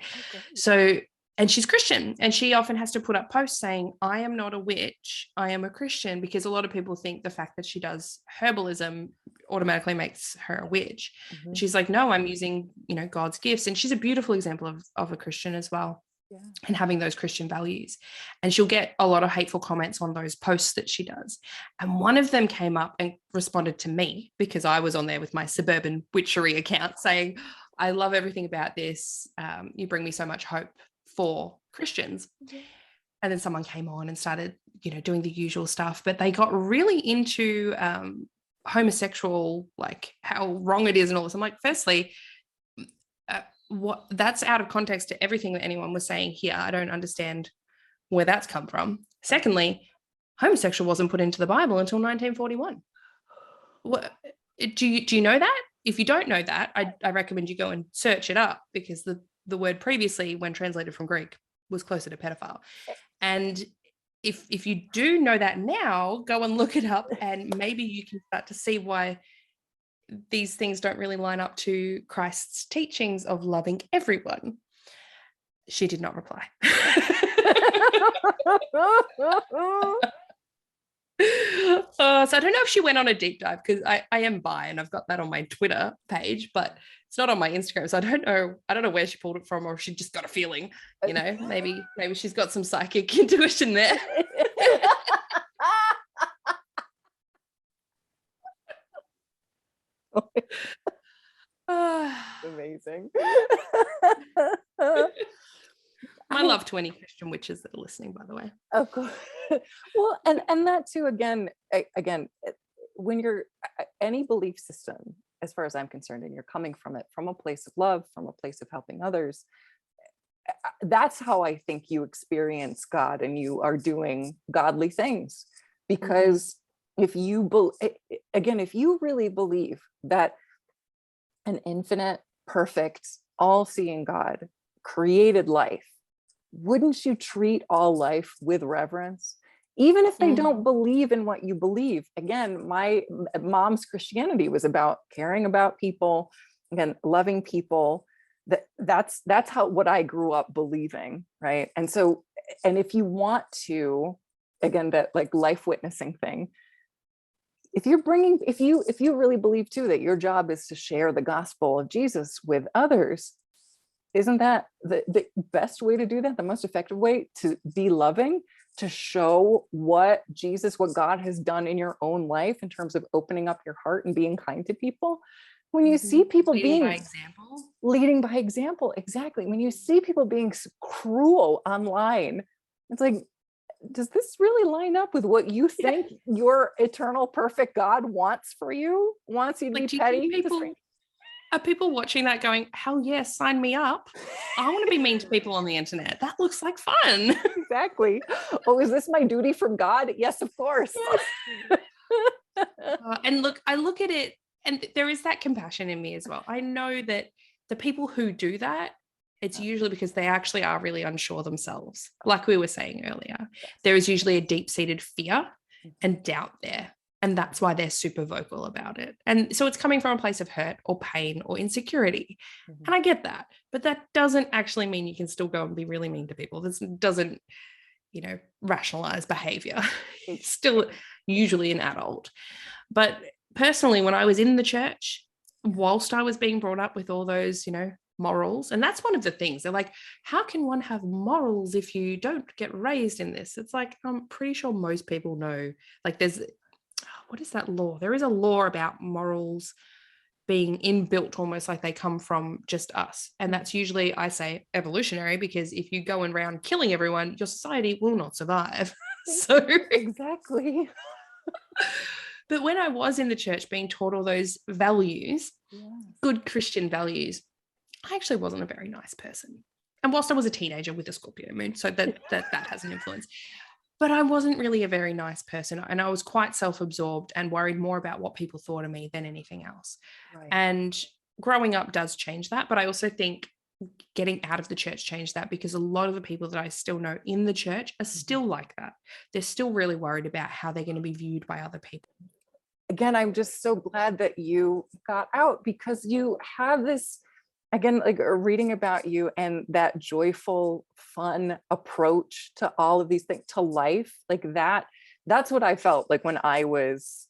So, and she's Christian, and she often has to put up posts saying, I am not a witch, I am a Christian, because a lot of people think the fact that she does herbalism automatically makes her a witch. She's like, no, I'm using, God's gifts. And she's a beautiful example of a Christian as well. And having those Christian values. And she'll get a lot of hateful comments on those posts that she does. And one of them came up and responded to me, because I was on there with my Suburban Witchery account, saying, I love everything about this. You bring me so much hope for Christians. And then someone came on and started, doing the usual stuff, but they got really into homosexual, like how wrong it is and all this. I'm like, firstly, what that's out of context to everything that anyone was saying here. I don't understand where that's come from. Secondly, homosexual wasn't put into the Bible until 1941. What, do you know that? If you don't know that, I recommend you go and search it up, because the word previously, when translated from Greek, was closer to pedophile. And if you do know that now, go and look it up, and maybe you can start to see why these things don't really line up to Christ's teachings of loving everyone. She did not reply. So I don't know if she went on a deep dive, because I am bi and I've got that on my Twitter page, but it's not on my Instagram. So I don't know where she pulled it from, or if she just got a feeling, maybe she's got some psychic intuition there. Amazing. My love to any Christian witches that are listening, by the way. Of course. Well, and that too, again, when you're any belief system, as far as I'm concerned, and you're coming from it from a place of love, from a place of helping others, that's how I think you experience God, and you are doing godly things. Because if you really believe that an infinite, perfect, all-seeing God created life, wouldn't you treat all life with reverence? Even if they don't believe in what you believe. Again, my mom's Christianity was about caring about people, again, loving people. That's how what I grew up believing, right? And so, and if you want to, again, that like life witnessing thing, if you really believe too that your job is to share the gospel of Jesus with others, isn't that the best way to do that? The most effective way to be loving, to show what God has done in your own life in terms of opening up your heart and being kind to people. When you see people leading by example. Leading by example, exactly. When you see people being cruel online, it's like, does this really line up with what you think your eternal perfect God wants for you? Wants you to be petty? Are people watching that going, hell yes, sign me up? I want to be mean to people on the internet. That looks like fun. Exactly. Oh, is this my duty from God? Yes, of course. And look, I look at it, and there is that compassion in me as well. I know that the people who do that, it's usually because they actually are really unsure themselves. Like we were saying earlier, there is usually a deep-seated fear and doubt there. And that's why they're super vocal about it. And so it's coming from a place of hurt or pain or insecurity. And I get that. But that doesn't actually mean you can still go and be really mean to people. This doesn't, rationalize behavior. It's still usually an adult. But personally, when I was in the church, whilst I was being brought up with all those, morals, and that's one of the things. They're like, how can one have morals if you don't get raised in this? It's like, I'm pretty sure most people know, like what is that law? There is a law about morals being inbuilt, almost like they come from just us. And that's usually, I say, evolutionary, because if you go around killing everyone, your society will not survive. So exactly. But when I was in the church being taught all those values, good Christian values, I actually wasn't a very nice person. And whilst I was a teenager with a Scorpio moon, so that has an influence. But I wasn't really a very nice person. And I was quite self-absorbed and worried more about what people thought of me than anything else. Right. And growing up does change that. But I also think getting out of the church changed that, because a lot of the people that I still know in the church are still like that. They're still really worried about how they're going to be viewed by other people. Again, I'm just so glad that you got out, because you have this, again, like reading about you and that joyful, fun approach to all of these things, to life, like that's what I felt like when I was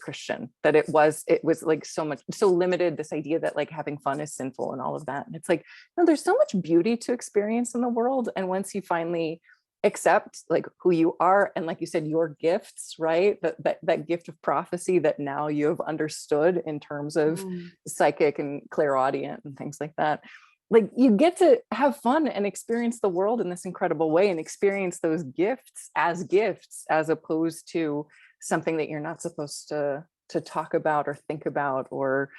Christian, that it was like so limited, this idea that like having fun is sinful and all of that. And it's like, no, there's so much beauty to experience in the world. And once you finally accept like who you are, and like you said, your gifts, right? That gift of prophecy that now you have understood in terms of psychic and clairaudient and things like that. Like you get to have fun and experience the world in this incredible way, and experience those gifts, as opposed to something that you're not supposed to talk about or think about or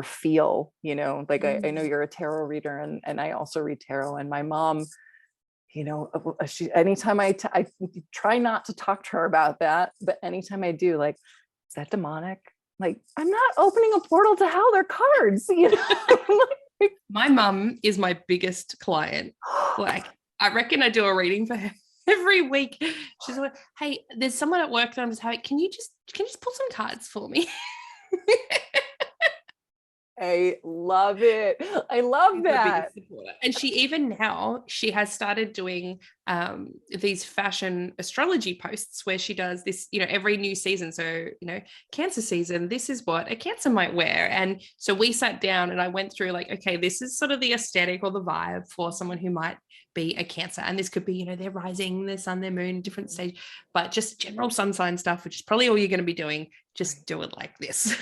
feel, like I know you're a tarot reader, and I also read tarot, and my mom, anytime I try not to talk to her about that, but anytime I do, like, is that demonic? Like, I'm not opening a portal to hell, they're cards, My mum is my biggest client. Like, I reckon I do a reading for her every week. She's like, hey, there's someone at work that I'm just having, can you just pull some cards for me? I love it. I love that. And she has started doing these fashion astrology posts where she does this, every new season. So, Cancer season, this is what a Cancer might wear. And so we sat down and I went through like, okay, this is sort of the aesthetic or the vibe for someone who might be a Cancer. And this could be, their rising, their sun, their moon, different stage, but just general sun sign stuff, which is probably all you're going to be doing. Just do it like this.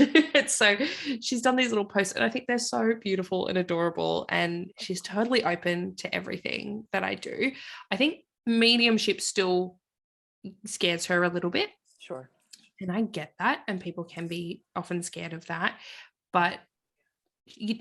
So she's done these little posts, and I think they're so beautiful and adorable. And she's totally open to everything that I do. I think mediumship still scares her a little bit. Sure. And I get that. And people can be often scared of that. But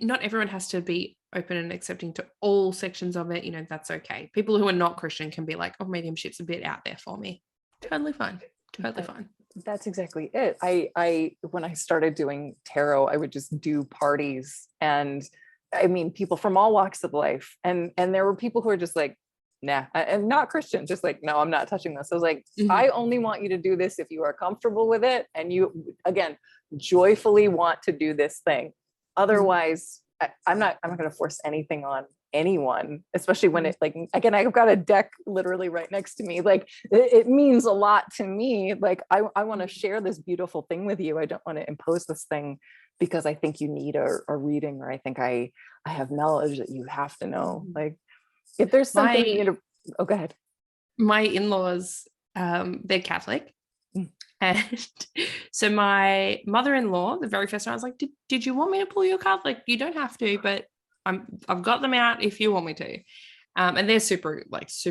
not everyone has to be open and accepting to all sections of it. That's okay. People who are not Christian can be like, oh, mediumship's a bit out there for me. Totally fine. Totally fine. That's exactly it. I when I started doing tarot, I would just do parties, and I mean, people from all walks of life, and there were people who are just like, nah, and not Christian, just like, no, I'm not touching this. I was like, Mhm. I only want you to do this if you are comfortable with it. And you, again, joyfully want to do this thing. Otherwise, I'm not going to force anything on anyone, especially when it, like, again, I've got a deck literally right next to me. Like it means a lot to me. Like I want to share this beautiful thing with you. I don't want to impose this thing because I think you need a reading, or I think I have knowledge that you have to know. Like if there's something you know, oh, go ahead. My in-laws, they're Catholic. Mm. And so my mother-in-law, the very first time, I was like, did you want me to pull your card? Like, you don't have to, but I've got them out if you want me to. And they're super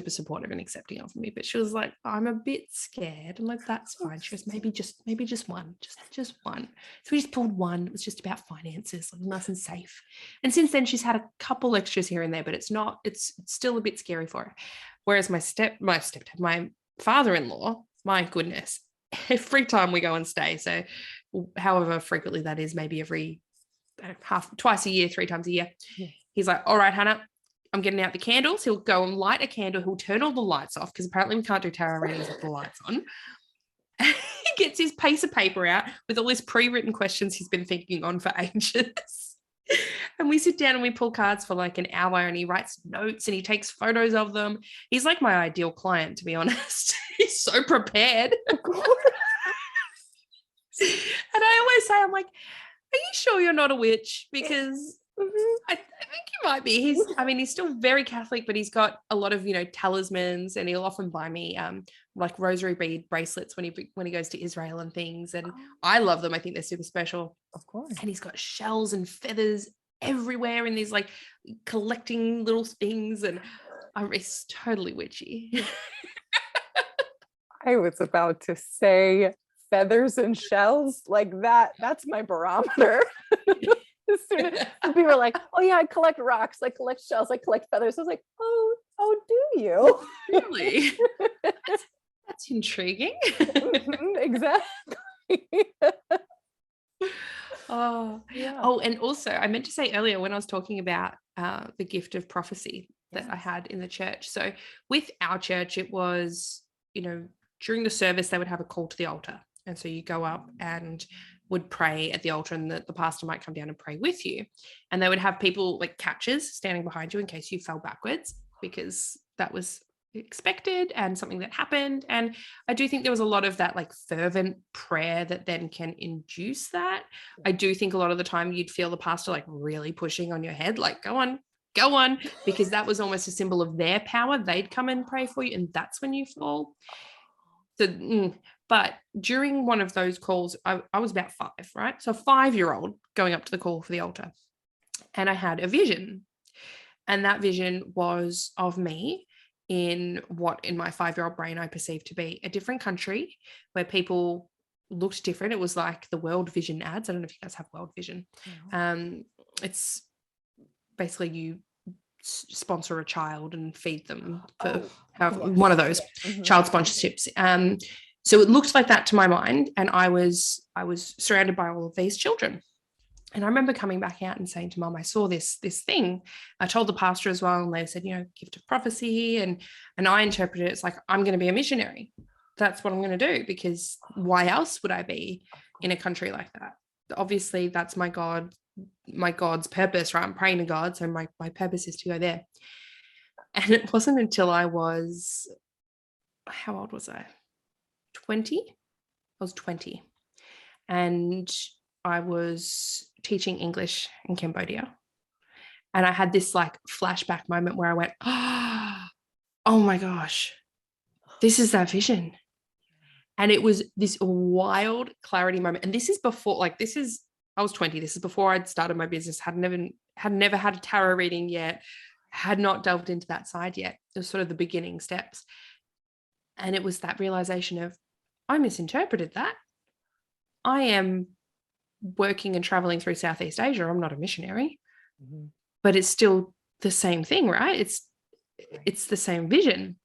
supportive and accepting of me. But she was like, I'm a bit scared. I'm like, that's fine. She goes, maybe just one, just one. So we just pulled one. It was just about finances, like nice and safe. And since then, she's had a couple extras here and there, but it's still a bit scary for her. Whereas my father-in-law, my goodness, every time we go and stay, so however frequently that is, maybe every twice a year, 3 times a year, he's like, all right, Hannah, I'm getting out the candles. He'll go and light a candle. He'll turn all the lights off because apparently we can't do tarot readings with the lights on. He gets his piece of paper out with all his pre-written questions he's been thinking on for ages. And we sit down and we pull cards for like an hour, and he writes notes and he takes photos of them. He's like my ideal client, to be honest. He's so prepared. And I always say, I'm like, are you sure you're not a witch? Because I think he might be. He's still very Catholic, but he's got a lot of, talismans, and he'll often buy me like rosary bead bracelets when he goes to Israel and things. And I love them. I think they're super special. Of course. And he's got shells and feathers everywhere in these like collecting little things, and it's totally witchy. I was about to say feathers and shells, like that's my barometer. As soon as people are like, oh yeah, I collect rocks, I collect shells, I collect feathers. I was like, oh, do you? Really? That's intriguing. Exactly. Oh, and also I meant to say earlier when I was talking about the gift of prophecy that I had in the church. So with our church, it was, during the service, they would have a call to the altar. And so you go up and would pray at the altar, and the pastor might come down and pray with you. And they would have people like catchers standing behind you in case you fell backwards, because that was expected and something that happened. And I do think there was a lot of that like fervent prayer that then can induce that. I do think a lot of the time you'd feel the pastor like really pushing on your head, like go on, because that was almost a symbol of their power. They'd come and pray for you, and that's when you fall. So, but during one of those calls, I was about 5, right? So a 5-year-old going up to the call for the altar, and I had a vision, and that vision was of me in what in my 5-year-old brain I perceived to be a different country where people looked different. It was like the World Vision ads. I don't know if you guys have World Vision. It's basically you sponsor a child and feed them for one of those child sponsorships. So it looked like that to my mind, and I was surrounded by all of these children. And I remember coming back out and saying to Mum, I saw this thing. I told the pastor as well, and they said, gift of prophecy, and I interpreted it as like, I'm going to be a missionary. That's what I'm going to do, because why else would I be in a country like that? Obviously, that's my God's purpose, right? I'm praying to God, so my purpose is to go there. And it wasn't until I was, how old was I? 20? I was 20. And I was teaching English in Cambodia. And I had this like flashback moment where I went, oh my gosh, this is that vision. And it was this wild clarity moment. And this is before, I was 20. This is before I'd started my business, had never had a tarot reading yet, had not delved into that side yet. It was sort of the beginning steps. And it was that realization of, I misinterpreted that. I am working and traveling through Southeast Asia. I'm not a missionary, but it's still the same thing, right? It's the same vision.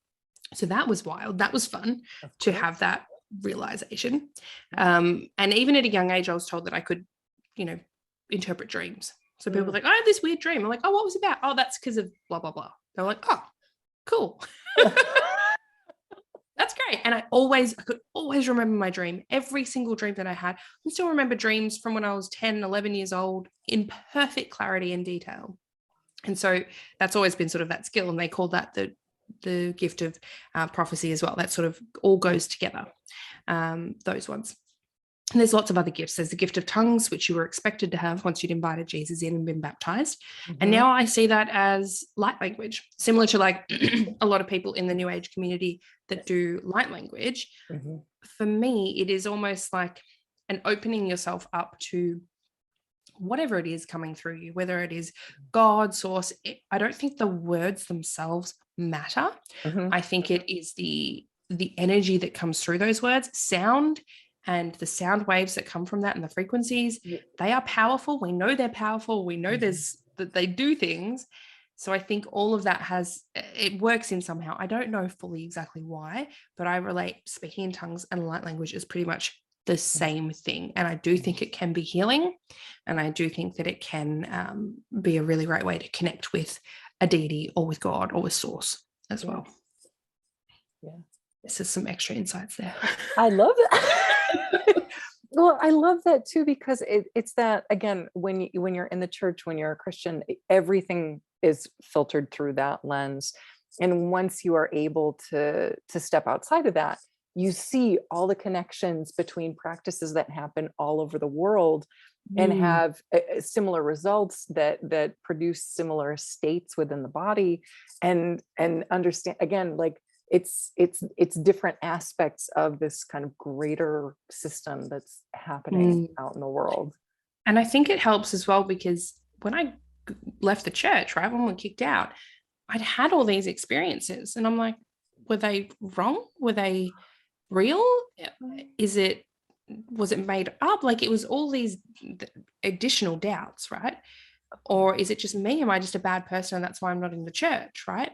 So that was wild. That was fun to have that realization. And even at a young age, I was told that I could, interpret dreams. So people were like, I had this weird dream. I'm like, oh, what was it about? Oh, that's because of blah, blah, blah. They're like, oh, cool. That's great. And I could always remember my dream. Every single dream that I had. I still remember dreams from when I was 10, 11 years old in perfect clarity and detail. And so that's always been sort of that skill. And they call that the gift of prophecy as well. That sort of all goes together, those ones. And there's lots of other gifts. There's the gift of tongues, which you were expected to have once you'd invited Jesus in and been baptized. And now I see that as light language, similar to like a lot of people in the New Age community that do light language. For me, it is almost like an opening yourself up to whatever it is coming through you, whether it is God, source. I don't think the words themselves matter. I think it is the energy that comes through those words, sound, and the sound waves that come from that and the frequencies. They are powerful. We know they're powerful. We know that they do things. So I think all of that it works in somehow. I don't know fully exactly why, but I relate speaking in tongues and light language is pretty much the same thing. And I do think it can be healing. And I do think that it can be a really great way to connect with a deity or with God or with source as well. Yeah. This is some extra insights there. I love it. Well, I love that too, because it's that, again, when you're in the church, when you're a Christian, everything is filtered through that lens. And once you are able to step outside of that, you see all the connections between practices that happen all over the world and have similar results that produce similar states within the body, and understand, again, like it's different aspects of this kind of greater system that's happening out in the world. And I think it helps as well, because when I left the church, right, when we were kicked out, I'd had all these experiences and I'm like, were they wrong? Were they real? Was it made up? Like, it was all these additional doubts, right? Or is it just me? Am I just a bad person and that's why I'm not in the church, right?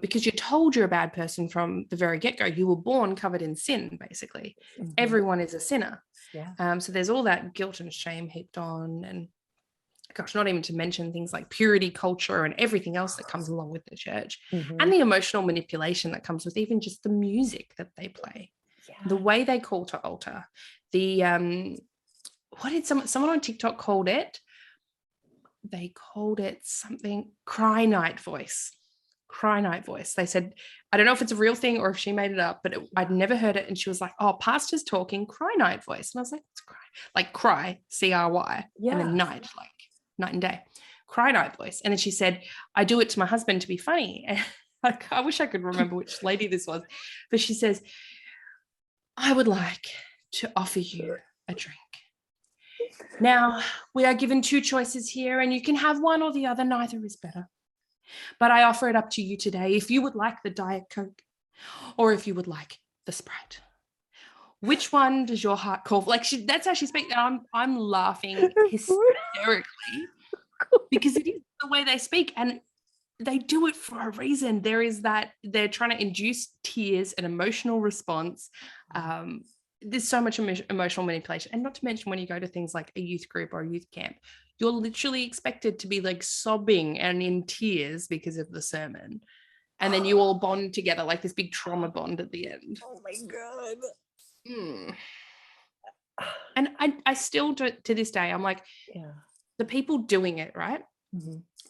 Because you're told you're a bad person from the very get-go. You were born covered in sin, basically. Everyone is a sinner. So there's all that guilt and shame heaped on, and gosh, not even to mention things like purity culture and everything else that comes along with the church, and the emotional manipulation that comes with even just the music that they play, the way they call to altar, what did someone on TikTok called it? They called it something, cry night voice. They said, I don't know if it's a real thing or if she made it up, but I'd never heard it. And she was like, oh, pastor's talking, cry night voice. And I was like, what's cry? Like cry, C-R-Y, and then night, like night and day, cry night voice. And then she said, I do it to my husband to be funny. And like, I wish I could remember which lady this was, but she says, I would like to offer you a drink. Now, we are given two choices here, and you can have one or the other. Neither is better. But I offer it up to you today. If you would like the Diet Coke, or if you would like the Sprite, which one does your heart call? Like, that's how she speaks. And I'm laughing hysterically because it is the way they speak, and they do it for a reason. There is that they're trying to induce tears and emotional response. There's so much emotional manipulation, and not to mention when you go to things like a youth group or a youth camp, you're literally expected to be like sobbing and in tears because of the sermon, and then you all bond together like this big trauma bond at the end. Oh my God. And I still do, to this day, I'm like, the people doing it, right?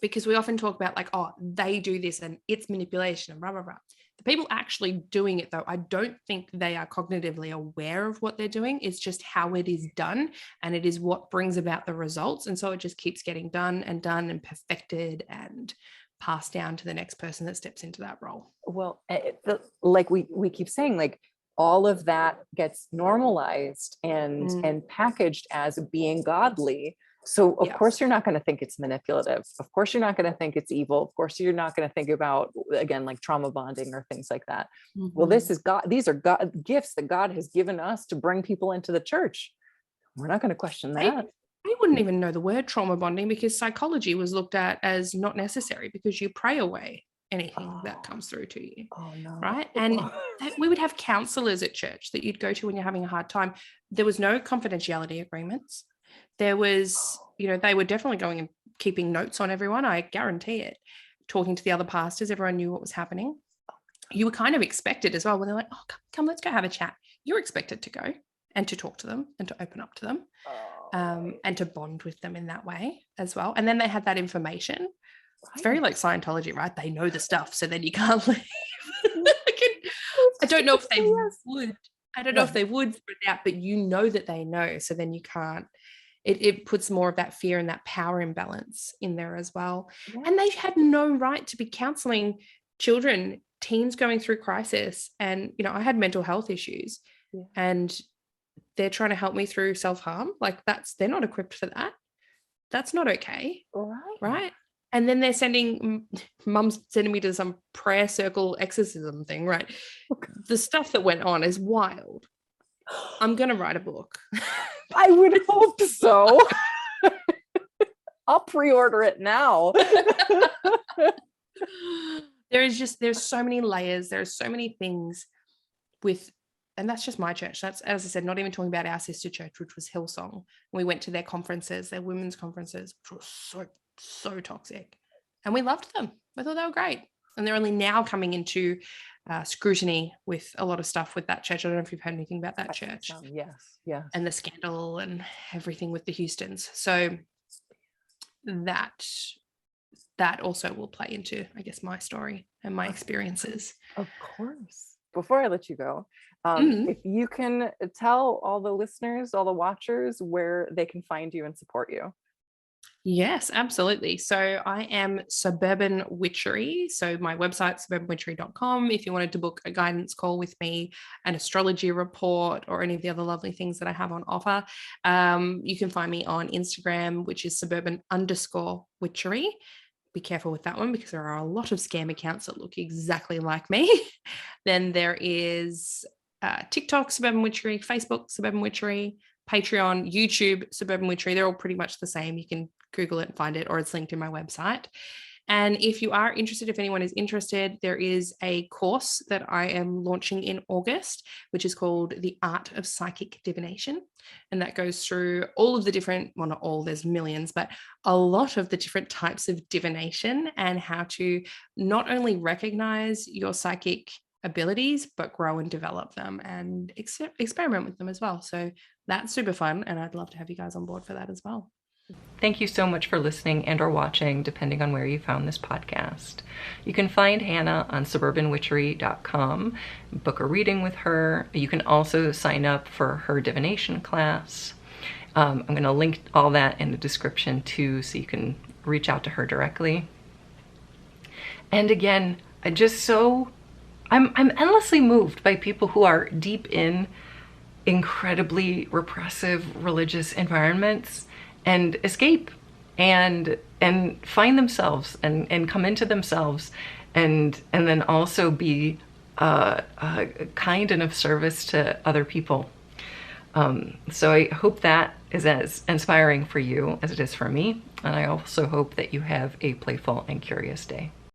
Because we often talk about like, oh, they do this and it's manipulation and blah, blah, blah. The people actually doing it, though, I don't think they are cognitively aware of what they're doing. It's just how it is done, and it is what brings about the results. And so it just keeps getting done and perfected and passed down to the next person that steps into that role. Well, like we keep saying, like, all of that gets normalized and packaged as being godly. So of course you're not going to think it's manipulative. Of course you're not going to think it's evil. Of course you're not going to think about, again, like trauma bonding or things like that. Well, this is God. These are God gifts that God has given us to bring people into the church. We're not going to question that. I wouldn't even know the word trauma bonding, because psychology was looked at as not necessary because you pray away anything that comes through to you. Right? And we would have counselors at church that you'd go to when you're having a hard time. There was no confidentiality agreements. There was, they were definitely going and keeping notes on everyone. I guarantee it. talking to the other pastors. Everyone knew what was happening. You were kind of expected as well when they're like, oh, come, let's go have a chat. You're expected to go and to talk to them and to open up to them and to bond with them in that way as well. And then they had that information. It's very like Scientology, right? They know the stuff, so then you can't leave. I don't know if they would. I don't know if they would put it out, but you know that they know, so then you can't. It puts more of that fear and that power imbalance in there as well. Yeah. And they had no right to be counseling children, teens going through crisis. And, you know, I had mental health issues and they're trying to help me through self-harm. Like they're not equipped for that. That's not okay. Right. And then they're mum's sending me to some prayer circle exorcism thing, right? Okay. The stuff that went on is wild. I'm going to write a book. I would hope so. I'll pre-order it now. There's so many layers. There's so many things and that's just my church. That's, as I said, not even talking about our sister church, which was Hillsong. We went to their conferences, their women's conferences, which was so toxic. And we loved them. I thought they were great. And they're only now coming into scrutiny with a lot of stuff with that church. I don't know if you've heard anything about that church. Yes. And the scandal and everything with the Houstons. So that also will play into, I guess, my story and my experiences. Of course. Before I let you go, if you can tell all the listeners, all the watchers, where they can find you and support you. Yes, absolutely. So I am Suburban Witchery. So my website, suburbanwitchery.com. If you wanted to book a guidance call with me, an astrology report, or any of the other lovely things that I have on offer, you can find me on Instagram, which is suburban_witchery. Be careful with that one because there are a lot of scam accounts that look exactly like me. Then there is TikTok, Suburban Witchery, Facebook, Suburban Witchery, Patreon, YouTube, Suburban Witchery. They're all pretty much the same. You can Google it and find it, or it's linked in my website. And if you are interested, if anyone is interested, there is a course that I am launching in August, which is called The Art of Psychic Divination. And that goes through all of the different, well, not all, there's millions, but a lot of the different types of divination and how to not only recognize your psychic abilities, but grow and develop them and experiment with them as well. So that's super fun. And I'd love to have you guys on board for that as well. Thank you so much for listening and or watching, depending on where you found this podcast. You can find Hana on suburbanwitchery.com, book a reading with her. You can also sign up for her divination class. I'm going to link all that in the description too, so you can reach out to her directly. And again, I'm endlessly moved by people who are deep in incredibly repressive religious environments and escape and find themselves and come into themselves and then also be kind and of service to other people. So I hope that is as inspiring for you as it is for me. And I also hope that you have a playful and curious day.